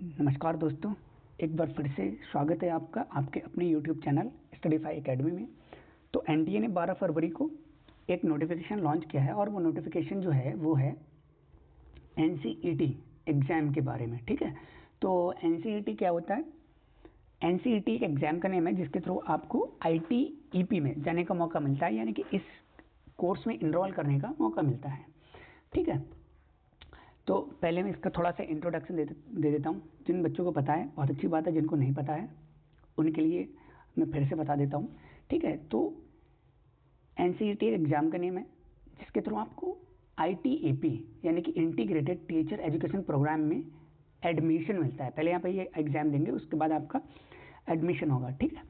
नमस्कार दोस्तों, एक बार फिर से स्वागत है आपका आपके अपने YouTube चैनल स्टडीफाई एकेडमी में। तो एनडीए ने 12 फरवरी को एक नोटिफिकेशन लॉन्च किया है और वो नोटिफिकेशन जो है वो है एनसीईटी एग्ज़ाम के बारे में। ठीक है, तो एनसीईटी क्या होता है? एनसीईटी एक एग्ज़ाम का नेम है जिसके थ्रू आपको आईटीईपी में जाने का मौका मिलता है, यानी कि इस कोर्स में इनरोल करने का मौका मिलता है। ठीक है, तो पहले मैं इसका थोड़ा सा इंट्रोडक्शन दे देता हूँ। जिन बच्चों को पता है बहुत अच्छी बात है, जिनको नहीं पता है उनके लिए मैं फिर से बता देता हूँ। ठीक है, तो एनसीईटी एग्ज़ाम का नेम है जिसके थ्रू आपको आईटीएपी यानी कि इंटीग्रेटेड टीचर एजुकेशन प्रोग्राम में एडमिशन मिलता है। पहले यहाँ पर ये एग्ज़ाम देंगे, उसके बाद आपका एडमिशन होगा। ठीक है,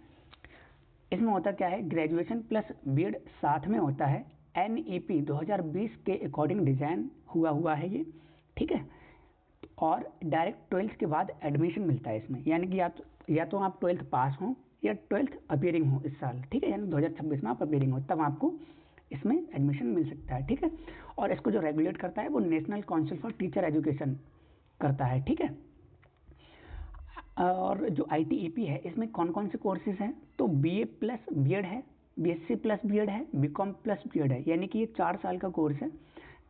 इसमें होता क्या है, ग्रेजुएशन प्लस बीएड साथ में होता है। एनईपी 2020 के अकॉर्डिंग डिज़ाइन हुआ है ये। ठीक है, और डायरेक्ट 12th के बाद एडमिशन मिलता है इसमें, यानी कि या तो आप 12th पास हो या 12th अपीयरिंग हो इस साल। ठीक है, यानी 2026 में आप अपीयरिंग हो तब आपको इसमें एडमिशन मिल सकता है। ठीक है, और इसको जो रेगुलेट करता है वो national council for teacher education करता है। ठीक है, और जो आईटीईपी है इसमें कौन कौन से कोर्सेज हैं, तो बीए प्लस बीएड है, बीएससी प्लस बीएड है, बीकॉम प्लस बीएड है, यानी कि ये 4 साल का कोर्स है।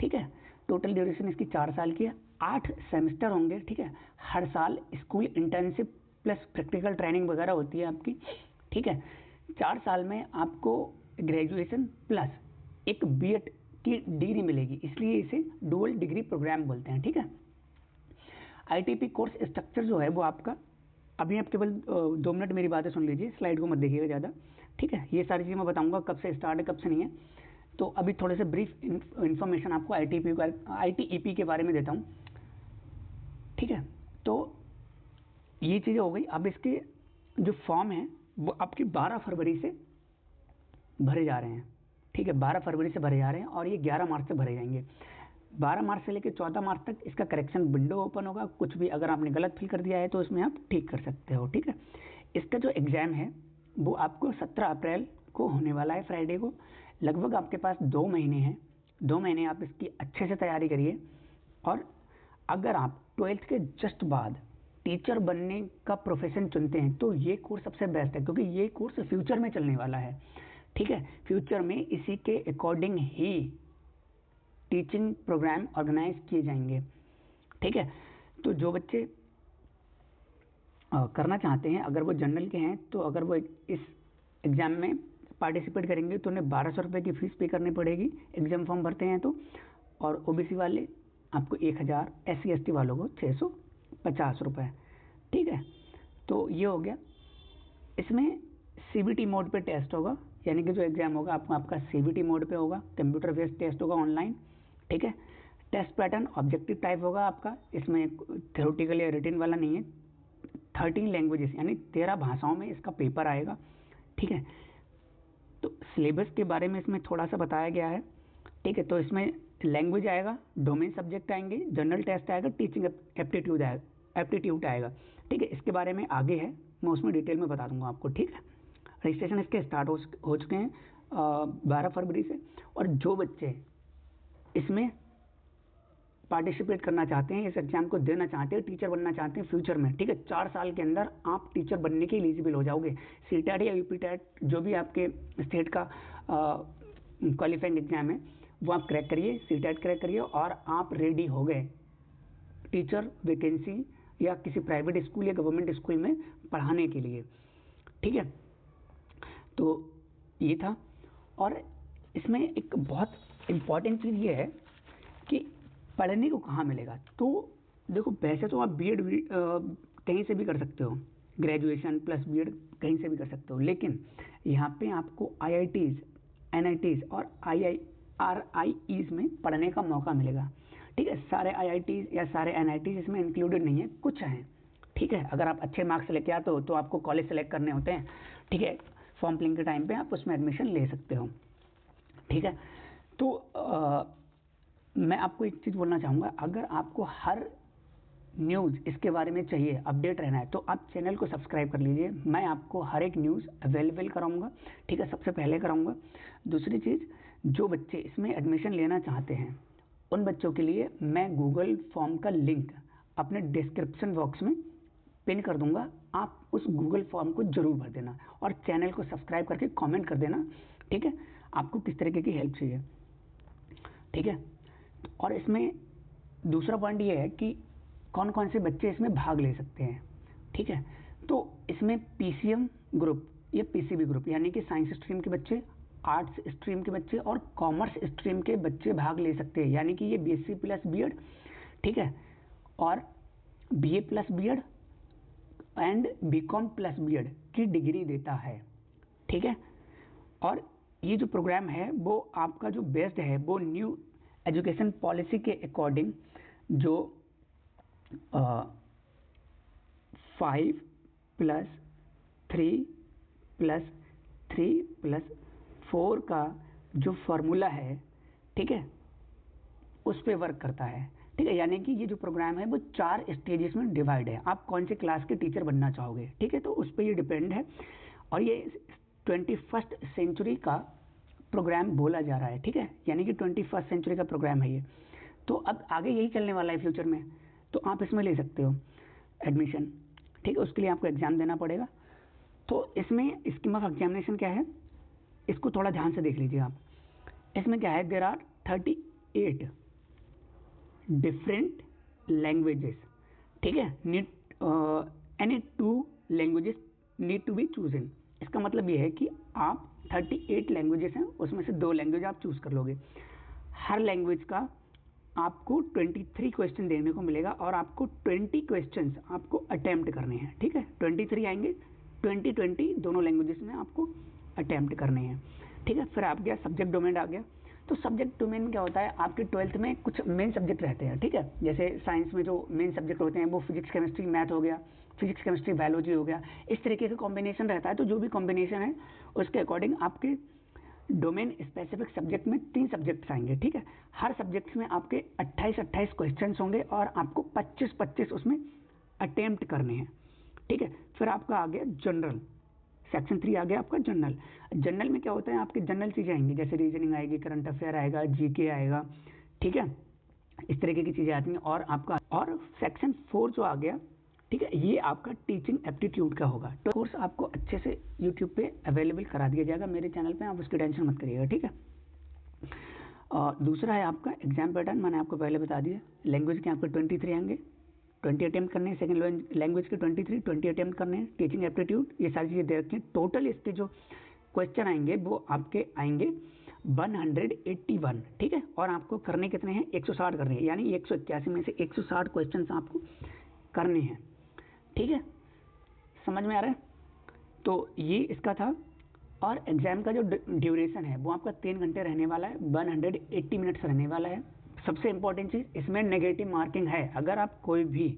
ठीक है, टोटल ड्यूरेशन इसकी 4 साल की है। 8 सेमेस्टर होंगे। ठीक है, हर साल school internship plus practical training वगैरह होती है आपकी। ठीक है, 4 साल में आपको ग्रेजुएशन प्लस एक बीएड की डिग्री मिलेगी, इसलिए इसे डुअल डिग्री प्रोग्राम बोलते हैं। ठीक है, आईटीपी कोर्स स्ट्रक्चर जो है वो आपका, अभी आप केवल 2 मिनट मेरी बातें सुन लीजिए, स्लाइड को मत देखिएगा ज़्यादा। ठीक है, ये सारी चीज़ें मैं बताऊंगा कब से स्टार्ट है कब से नहीं है। तो अभी थोड़े से ब्रीफ इन्फॉर्मेशन आपको आईटीईपी के बारे में देता हूँ। ठीक है, तो ये चीज़ें हो गई। अब इसके जो फॉर्म है वो आपके 12 फरवरी से भरे जा रहे हैं। ठीक है, 12 फरवरी से भरे जा रहे हैं और ये 11 मार्च से भरे जाएंगे। 12 मार्च से लेकर 14 मार्च तक इसका करेक्शन विंडो ओपन होगा। कुछ भी अगर आपने गलत फिल कर दिया है तो इसमें आप ठीक कर सकते हो। ठीक है, इसका जो एग्ज़ाम है वो आपको 17 अप्रैल को होने वाला है, फ्राइडे को। लगभग आपके पास 2 महीने हैं। 2 महीने आप इसकी अच्छे से तैयारी करिए। और अगर आप 12th के जस्ट बाद टीचर बनने का प्रोफेशन चुनते हैं तो ये कोर्स सबसे बेस्ट है, क्योंकि ये कोर्स फ्यूचर में चलने वाला है। ठीक है, फ्यूचर में इसी के अकॉर्डिंग ही टीचिंग प्रोग्राम ऑर्गेनाइज किए जाएंगे। ठीक है, तो जो बच्चे करना चाहते हैं, अगर वो जनरल के हैं तो अगर वो इस एग्ज़ाम में पार्टिसिपेट करेंगे तो उन्हें 1200 रुपये की फ़ीस पे करनी पड़ेगी एग्ज़ाम फॉर्म भरते हैं तो। और ओबीसी वाले आपको 1000, SC ST वालों को 650 रुपये। ठीक है, तो ये हो गया। इसमें CBT मोड पे टेस्ट होगा, यानी कि जो एग्ज़ाम होगा आपका CBT मोड पे होगा, कंप्यूटर बेस्ड टेस्ट होगा ऑनलाइन। ठीक है, टेस्ट पैटर्न ऑब्जेक्टिव टाइप होगा आपका, इसमें थ्योरेटिकल या रिटन वाला नहीं है। 13 लैंग्वेजेस यानी 13 भाषाओं में इसका पेपर आएगा। ठीक है, तो सिलेबस के बारे में इसमें थोड़ा सा बताया गया है। ठीक है, तो इसमें लैंग्वेज आएगा, डोमेन सब्जेक्ट आएंगे, जनरल टेस्ट आएगा, टीचिंग एप्टीट्यूड आएगा। ठीक है, इसके बारे में आगे है, मैं उसमें डिटेल में बता दूंगा आपको। ठीक है, रजिस्ट्रेशन इसके स्टार्ट हो चुके हैं 12 फरवरी से। और जो बच्चे इसमें पार्टिसिपेट करना चाहते हैं, इस एग्जाम को देना चाहते हैं, टीचर बनना चाहते हैं फ्यूचर में, ठीक है, 4 साल के अंदर आप टीचर बनने के एलिजिबल हो जाओगे। सीटेट या यूपीटेट जो भी आपके स्टेट का क्वालिफाइंग एग्जाम है वो आप क्रैक करिए, सीटेट क्रैक करिए और आप रेडी हो गए टीचर वैकेंसी या किसी प्राइवेट स्कूल या गवर्नमेंट स्कूल में पढ़ाने के लिए। ठीक है, तो ये था। और इसमें एक बहुत इम्पॉर्टेंट चीज़ ये है कि पढ़ने को कहाँ मिलेगा। तो देखो, वैसे तो आप बीएड कहीं से भी कर सकते हो, ग्रेजुएशन प्लस बीएड कहीं से भी कर सकते हो, लेकिन यहाँ पे आपको IITs, NITs और IIRIEs में पढ़ने का मौका मिलेगा। ठीक है, सारे IITs या सारे NITs इसमें इंक्लूडेड नहीं है, कुछ हैं। ठीक है, अगर आप अच्छे मार्क्स लेके आते हो तो आपको कॉलेज सेलेक्ट करने होते हैं। ठीक है, फॉर्म फिलिंग के टाइम पे आप उसमें एडमिशन ले सकते हो। ठीक है, तो मैं आपको एक चीज़ बोलना चाहूँगा, अगर आपको हर न्यूज़ इसके बारे में चाहिए, अपडेट रहना है, तो आप चैनल को सब्सक्राइब कर लीजिए। मैं आपको हर एक न्यूज़ अवेलेबल कराऊंगा। ठीक है, सबसे पहले कराऊंगा। दूसरी चीज़, जो बच्चे इसमें एडमिशन लेना चाहते हैं उन बच्चों के लिए मैं गूगल फॉर्म का लिंक अपने डिस्क्रिप्शन बॉक्स में पिन कर दूंगा, आप उस गूगल फॉर्म को जरूर भर देना और चैनल को सब्सक्राइब करके कमेंट कर देना, ठीक है, आपको किस तरीके की हेल्प चाहिए, ठीक है। और इसमें दूसरा पॉइंट ये है कि कौन कौन से बच्चे इसमें भाग ले सकते हैं, ठीक है। तो इसमें पीसीएम ग्रुप या पीसीबी ग्रुप यानी कि साइंस स्ट्रीम के बच्चे, आर्ट्स स्ट्रीम के बच्चे और कॉमर्स स्ट्रीम के बच्चे भाग ले सकते हैं, यानी कि ये बीएससी प्लस बीएड, ठीक है, और BA plus BEd and BCom plus BEd की डिग्री देता है, ठीक है। और ये जो प्रोग्राम है वो आपका जो बेस्ड है वो न्यू एजुकेशन पॉलिसी के अकॉर्डिंग जो 5+3+3+4 का जो फॉर्मूला है, ठीक है, उस पर वर्क करता है, ठीक है। यानी कि ये जो प्रोग्राम है वो 4 स्टेजेस में डिवाइड है, आप कौन से क्लास के टीचर बनना चाहोगे, ठीक है, तो उस पर ये डिपेंड है। और ये 21st सेंचुरी का प्रोग्राम बोला जा रहा है, ठीक है, यानी कि 21st सेंचुरी का प्रोग्राम है ये। तो अब आगे यही चलने वाला है फ्यूचर में, तो आप इसमें ले सकते हो एडमिशन, ठीक है। उसके लिए आपको एग्जाम देना पड़ेगा। तो इसमें स्कीम ऑफ एग्जामिनेशन क्या है, इसको थोड़ा ध्यान से देख लीजिए आप। इसमें क्या है, देयर आर 38 डिफरेंट लैंग्वेजेस, ठीक है, any 2 languages need to be chosen. इसका मतलब ये है कि आप 38 लैंग्वेजेस हैं, उसमें से 2 लैंग्वेज आप चूज कर लोगे। हर लैंग्वेज का आपको 23 क्वेश्चन देने को मिलेगा और आपको 20 क्वेश्चंस आपको अटेम्प्ट करने हैं, ठीक है, 23 आएंगे, 20 दोनों लैंग्वेजेस में आपको अटेम्प्ट करने हैं, ठीक है। फिर आप गया सब्जेक्ट डोमेन आ गया। तो सब्जेक्ट डोमेन में क्या होता है, आपके 12th में कुछ मेन सब्जेक्ट रहते हैं, ठीक है, जैसे साइंस में जो मेन सब्जेक्ट होते हैं वो फिजिक्स केमिस्ट्री मैथ हो गया, फिजिक्स केमिस्ट्री बायोलॉजी हो गया, इस तरीके का कॉम्बिनेशन रहता है। तो जो भी कॉम्बिनेशन है उसके अकॉर्डिंग आपके डोमेन स्पेसिफिक सब्जेक्ट में 3 सब्जेक्ट्स आएंगे, ठीक है। हर सब्जेक्ट में आपके 28 क्वेश्चन होंगे और आपको 25 उसमें अटेम्प्ट करने हैं, ठीक है। फिर आपका आ गया जनरल, सेक्शन 3 आ गया आपका जनरल। जनरल में क्या होता है, आपके जनरल चीज़ें आएंगी, जैसे रीजनिंग आएगी, करंट अफेयर आएगा, जीके आएगा, ठीक है, इस तरीके की चीज़ें आती हैं। और आपका और सेक्शन 4 जो आ गया, ठीक है, ये आपका टीचिंग एप्टीट्यूड का होगा। तो कोर्स आपको अच्छे से यूट्यूब पे अवेलेबल करा दिया जाएगा मेरे चैनल पे, आप उसकी टेंशन मत करिएगा, ठीक है। और दूसरा है आपका एग्जाम पैटर्न, मैंने आपको पहले बता दिया। लैंग्वेज के आपके 23 आएंगे, 20 अटेम्प्ट करने हैं, सेकंड लैंग्वेज के 20 अटेम्प्ट करने हैं, टीचिंग एप्टीट्यूड, ये सारी चीज़ें दे रखी हैं। टोटल इसके जो क्वेश्चन आएंगे वो आपके आएंगे 181, ठीक है। और आपको करने कितने हैं, 160 करने हैं, यानी 181 में से 160 क्वेश्चन आपको करने हैं, ठीक है, समझ में आ रहा है। तो ये इसका था। और एग्जाम का जो ड्यूरेशन है वो आपका 3 घंटे रहने वाला है, 180 मिनट्स रहने वाला है। सबसे इंपॉर्टेंट चीज़ इसमें नेगेटिव मार्किंग है। अगर आप कोई भी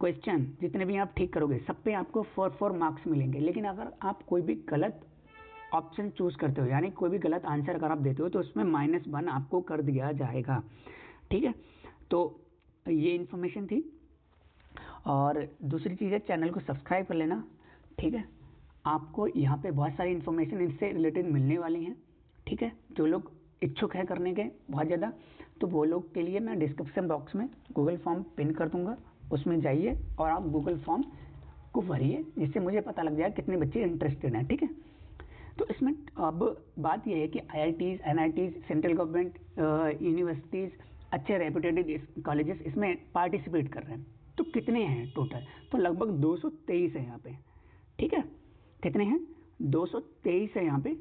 क्वेश्चन जितने भी आप ठीक करोगे सब पे आपको 4 मार्क्स मिलेंगे, लेकिन अगर आप कोई भी गलत ऑप्शन चूज करते हो, यानी कोई भी गलत आंसर अगर आप देते हो तो उसमें -1 आपको कर दिया जाएगा, ठीक है। तो ये इन्फॉर्मेशन थी। और दूसरी चीज़ है, चैनल को सब्सक्राइब कर लेना, ठीक है। आपको यहाँ पे बहुत सारी इन्फॉर्मेशन इससे रिलेटेड मिलने वाली हैं, ठीक है। जो लोग इच्छुक है करने के बहुत ज़्यादा, तो वो लोग के लिए मैं डिस्क्रिप्शन बॉक्स में गूगल फॉर्म पिन कर दूंगा, उसमें जाइए और आप गूगल फॉर्म को भरिए, जिससे मुझे पता लग जाए कितने बच्चे इंटरेस्टेड हैं, ठीक है। तो इसमें अब बात यह है कि IITs, NITs, central government universities, अच्छे रेपुटेड कॉलेजेस इसमें पार्टिसिपेट कर रहे हैं। तो कितने हैं टोटल, तो लगभग 223 है यहाँ पे, ठीक है। कितने हैं, 223 है यहाँ पे।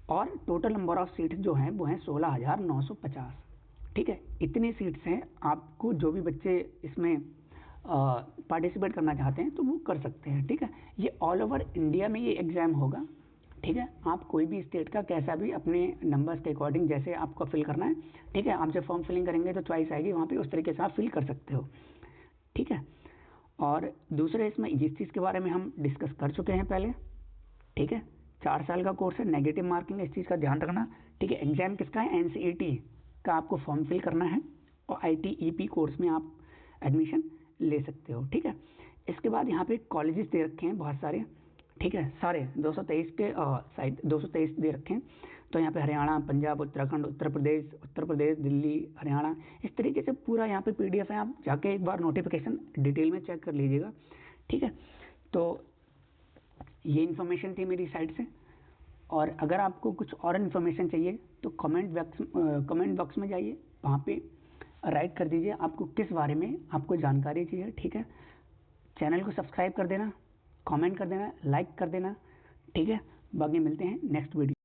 और टोटल नंबर ऑफ सीट्स जो हैं वो हैं 16,950, ठीक है। इतनी सीट्स हैं, आपको जो भी बच्चे इसमें पार्टिसिपेट करना चाहते हैं तो वो कर सकते हैं, ठीक है। ये ऑल ओवर इंडिया में ये एग्ज़ाम होगा, ठीक है। आप कोई भी स्टेट का कैसा भी अपने नंबर्स के अकॉर्डिंग जैसे आपको फिल करना है, ठीक है। आप जब फॉर्म फिलिंग करेंगे तो चॉइस आएगी वहाँ पे, उस तरीके से आप फिल कर सकते हो, ठीक है। और दूसरे इसमें इस चीज़ के बारे में हम डिस्कस कर चुके हैं पहले, ठीक है। 4 साल का कोर्स है, नेगेटिव मार्किंग, इस चीज़ का ध्यान रखना, ठीक है। एग्जाम किसका है, NCET का आपको फॉर्म फिल करना है और ITEP कोर्स में आप एडमिशन ले सकते हो, ठीक है। इसके बाद यहाँ पे कॉलेजेस दे रखे हैं बहुत सारे, ठीक है, सारे 223 के शायद 223 दे रखे हैं। तो यहाँ पे हरियाणा, पंजाब, उत्तराखंड, उत्तर प्रदेश, दिल्ली, हरियाणा, इस तरीके से पूरा यहाँ पे PDF है, आप जाके एक बार नोटिफिकेशन डिटेल में चेक कर लीजिएगा, ठीक है, तो ये इन्फॉर्मेशन थी मेरी साइड से। और अगर आपको कुछ और इन्फॉर्मेशन चाहिए तो कमेंट बॉक्स में जाइए, वहाँ पे राइट कर दीजिए आपको किस बारे में आपको जानकारी चाहिए। ठीक है, चैनल को सब्सक्राइब कर देना, कमेंट कर देना, लाइक कर देना। ठीक है, बाकी मिलते हैं नेक्स्ट वीडियो।